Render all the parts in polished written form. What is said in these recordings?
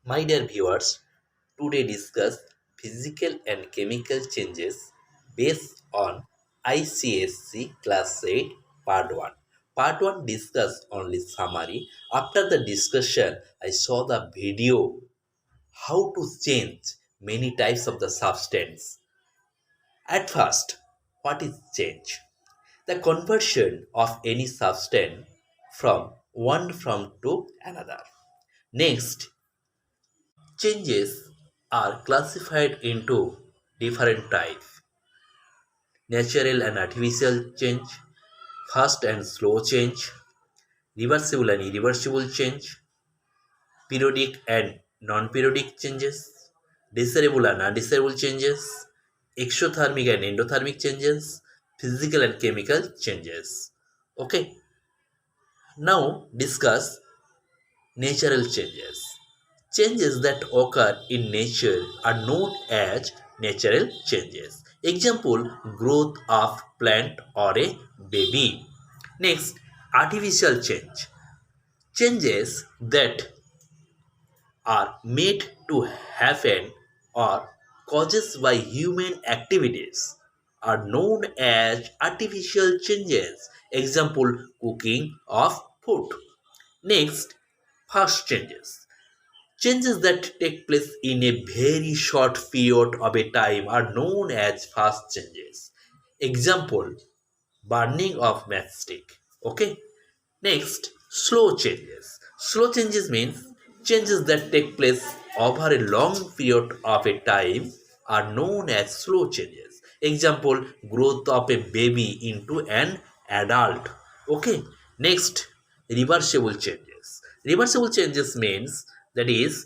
My dear viewers, today discuss physical and chemical changes based on ICSC Class 8 Part 1. Part 1 discussed only summary. After the discussion, I saw the video how to change many types of the substance. At first, what is change? The conversion of any substance from one form to another. Next, changes are classified into different types: natural and artificial change, fast and slow change, reversible and irreversible change, periodic and non-periodic changes, desirable and undesirable changes, exothermic and endothermic changes, physical and chemical changes. Okay, now discuss natural changes. Changes that occur in nature are known as natural changes. Example, growth of plant or a baby. Next, artificial change. Changes that are made to happen or causes by human activities are known as artificial changes. Example, cooking of food. Next, fast changes. Changes that take place in a very short period of a time are known as fast changes. Example, burning of matchstick. Okay. Next, slow changes. Slow changes means changes that take place over a long period of a time are known as slow changes. Example, growth of a baby into an adult. Okay. Next, reversible changes. Reversible changes means that is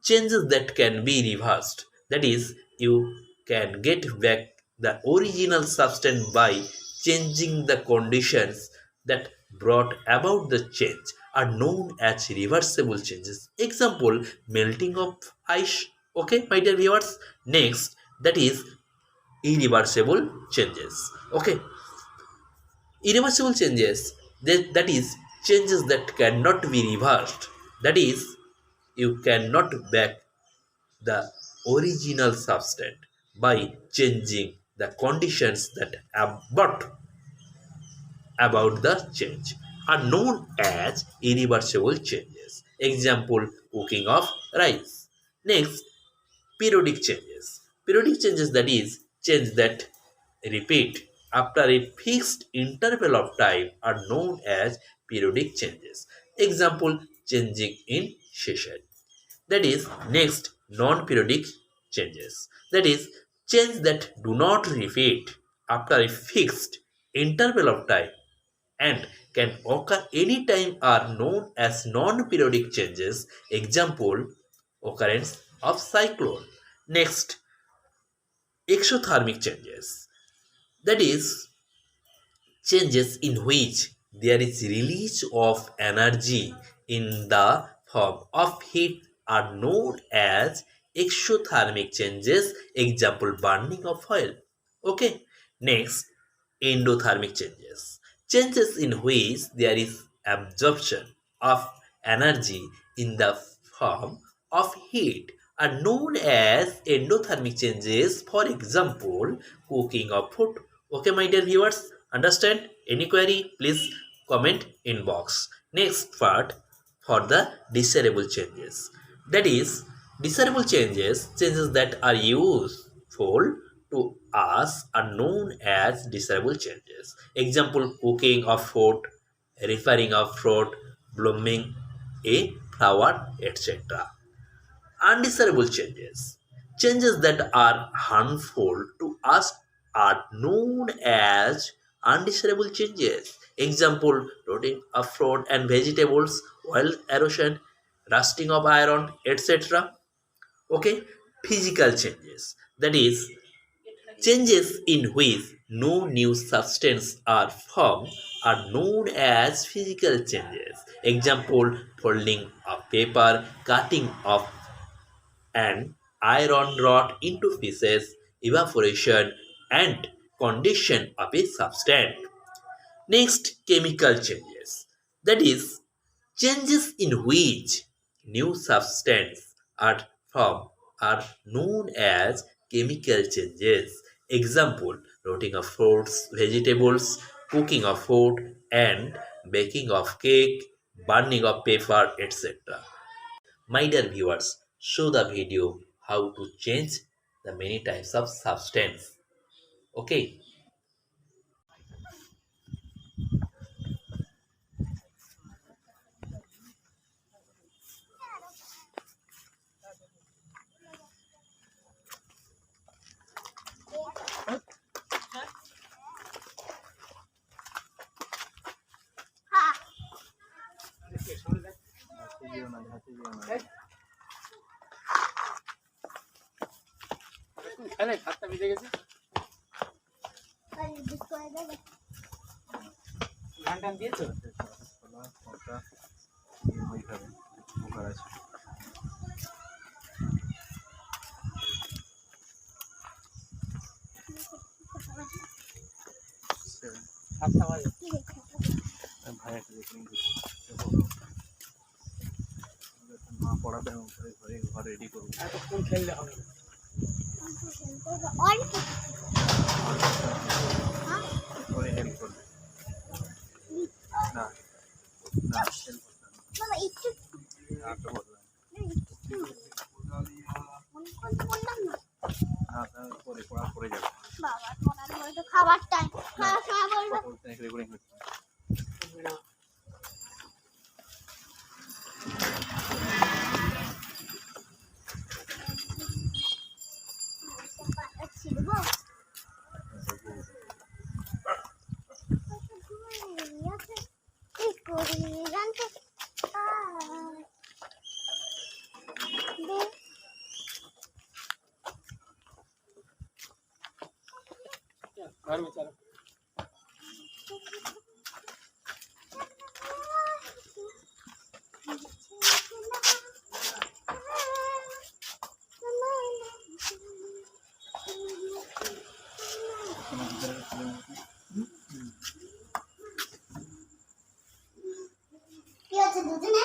changes that can be reversed. That is, you can get back the original substance by changing the conditions that brought about the change are known as reversible changes. Example, melting of ice. Okay, my dear viewers. Next, that is irreversible changes. Okay, irreversible changes, that is changes that cannot be reversed. That is, you cannot back the original substance by changing the conditions that are brought about the change are known as irreversible changes. Example, cooking of rice. Next, periodic changes. Periodic changes, that is change that repeat after a fixed interval of time, are known as periodic changes. Example, changing in session. That is next, non-periodic changes. That is change that do not repeat after a fixed interval of time and can occur anytime are known as non-periodic changes. Example, occurrence of cyclone. Next, exothermic changes. That is changes in which there is release of energy in the form of heat are known as exothermic changes. Example, burning of oil. Okay. Next, endothermic changes. Changes in which there is absorption of energy in the form of heat are known as endothermic changes. For example, cooking of food. Okay, my dear viewers, understand? Any query, please comment in box. Next part, for the desirable changes. That is, desirable changes, changes that are useful to us are known as desirable changes. Example, cooking of food, repairing of fruit, blooming a flower, etc. Undesirable changes. Changes that are harmful to us are known as undesirable changes. Example, rotting of fruit and vegetables, oil erosion, rusting of iron, etc. Okay, physical changes. That is changes in which no new substance are formed are known as physical changes. Example, folding of paper, cutting of an iron rod into pieces, evaporation, and condition of a substance. Next, chemical changes. That is, changes in which new substance are from are known as chemical changes. Example: rotting of fruits, vegetables, cooking of food, and baking of cake, burning of paper, etc. My dear viewers, show the video how to change the many types of substance. Okay. খাবার time খাওয়ার সময় বলবো কি আছে দুজনে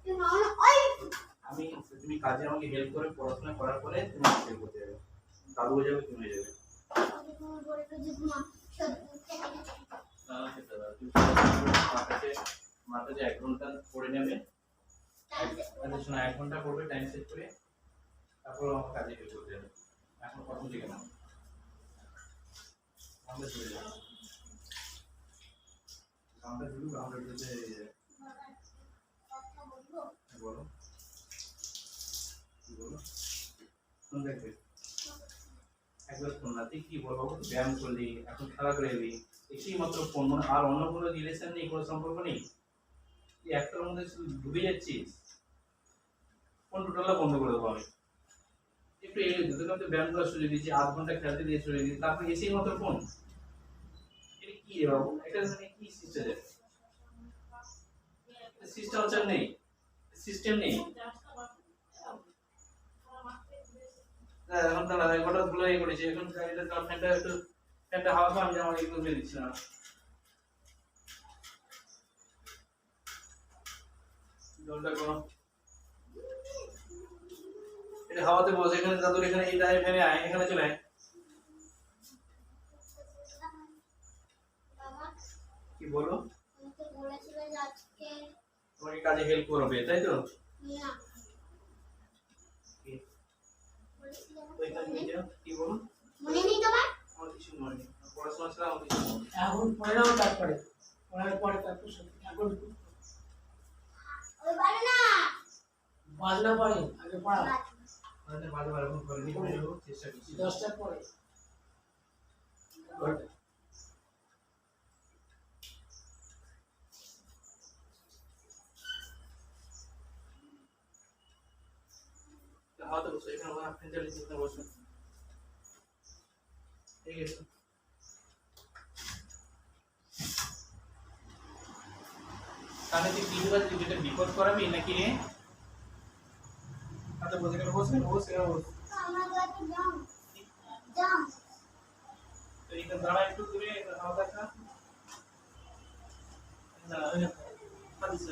বাবা বাবা আমি তুমি কাজে আমাকে হেল্প করে পড়াশোনা করার পরে তুমি হেল্প করতে যাবে, দাদু হয়ে যাবে, তুমি হয়ে যাবে। মাথাতে 1 ঘন্টা পড়ে নেবে, শোনা 1 ঘন্টা পড়বে টাইম সেট করে, তারপর আমার কাজে হেল্প করতে যাবে। এখন প্রথম দিকে না আমরা চলে যাবো, আমরা শুরু আমরা বলো বলো শুন দেখবে একবার ফোন না তুই কি বলবো, ব্যায়াম করলি, এখন খেলা করে এলি, একই মাত্র ফোন, মানে আর অন্য কোনো রিলেশন নেই, কোনো সম্পর্ক নেই, তুই একটার মধ্যে ডুবে যাচ্ছিস। ফোন টোটালটা বন্ধ করে দেবো আমি, একটু এড়িয়ে দিতে তোকে ব্যায়াম করার সুযোগ দিচ্ছি, 1/2 ঘন্টা খেলতে দিয়ে চলে দিচ্ছি, তারপর এসেই মাত্র ফোন। এটা কি রে বাবু, এটা মানে কি সিস্টেম? সিস্টেম নেই, সিস্টেম নেই। এখন তাহলে হঠাৎ গুলো ইয়ে করেছে, এখন গাড়িটা ফ্যানটা একটু ফ্যানটা হাওয়া পান যে আমার এগুলো দিয়ে দিচ্ছে না, জলটা কোনো এটা হাওয়াতে বসে, এখানে দাদুর এখানে এই টাইম ফ্যানে আয়, এখানে চলে আয়। কি বলো, তোমাকে কাজে হেল্প করবে তাই তো? কি বলো মনে নেই তোমার? আমার কিছু মনে নেই, পড়াশোনা ছাড়া আমার কিছু মনে নেই। এখন পড়ে নাও, তারপরে পড়ার পরে তারপর এখন ওই বাড়ি না বাজনা পড়ে আগে পড়া মানে ভালো ভালো করে নিয়ে পড়ে যাবো, চেষ্টা করছি 10টার পরে। হাওয়াতে বসে, এখানে ওখানে ফ্যান চালিয়ে এখানে বসে, ঠিক আছে? তাহলে তুই কি বলছিস, তুই যেটা বিপদ করাবি নাকি রে? হাতে বসে, এখানে বসে, বসে বসে আমার কাছে যাও যাও তো এটা দাঁড়া একটু তুমি আলাদা খা না না পাদিস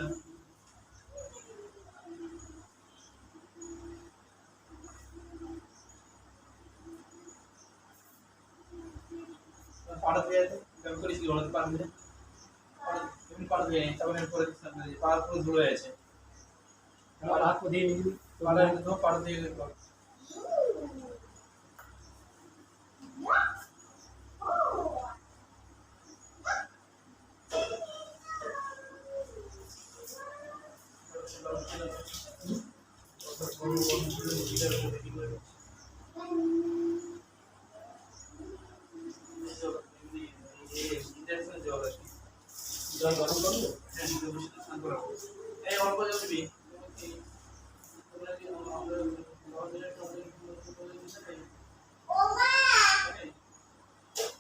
পাড়া দিয়ে কাম করিস কি বলতে পারবে তুমি পাড়া দিয়ে তারপরে করে দিছিলাম যে পাড়া পুরো ধুলো আছে আর হাত দিয়ে পাড়া একদম পাড়া দিয়ে জল গরম করবো হ্যাঁ স্নান করাবো এই অল্প জল দিবি ওমা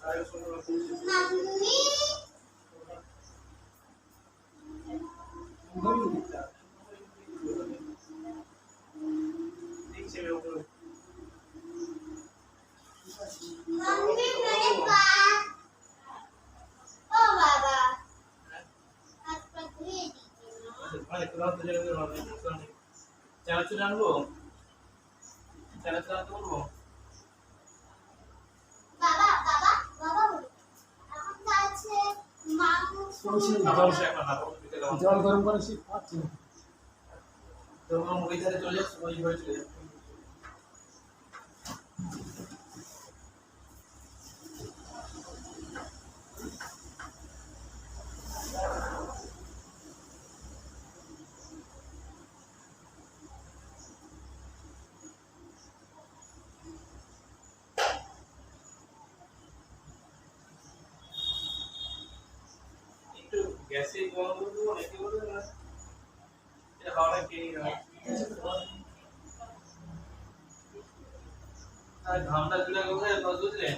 আর সময় মাম্মি মাম্মি মেরে পাস ও বাবা হাত পা ধুয়ে দিচ্ছি না চানাচুর আনবো চানাচুর আনতে বলবো বাবা বাবা বাবা বলো আমার কাছে মাংস জল গরম করে সে পাচ্ছি না তোমার ওই ধারে চলে যাচ্ছে ওই ঘরে চলে যাচ্ছে একটু গ্যাসে গরম করে দেবো নাকি বলবো না এটা হাওড়া কে আর ঘামটা দিলে কোথায় বুঝলে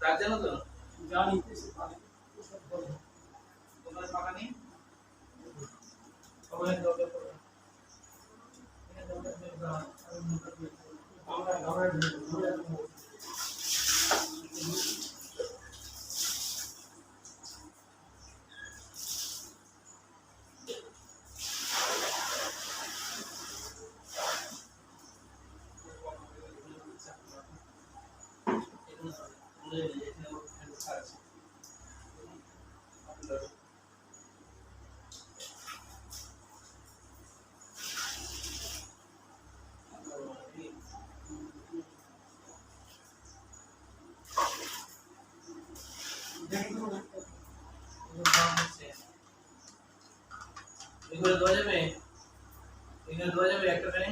রাত জানো তো জানি তোমার ফাঁকা নেই ওখানে দরকার পড়ে এগুলো দেওয়া যাবে এগুলো দেওয়া যাবে একটা ফ্যানে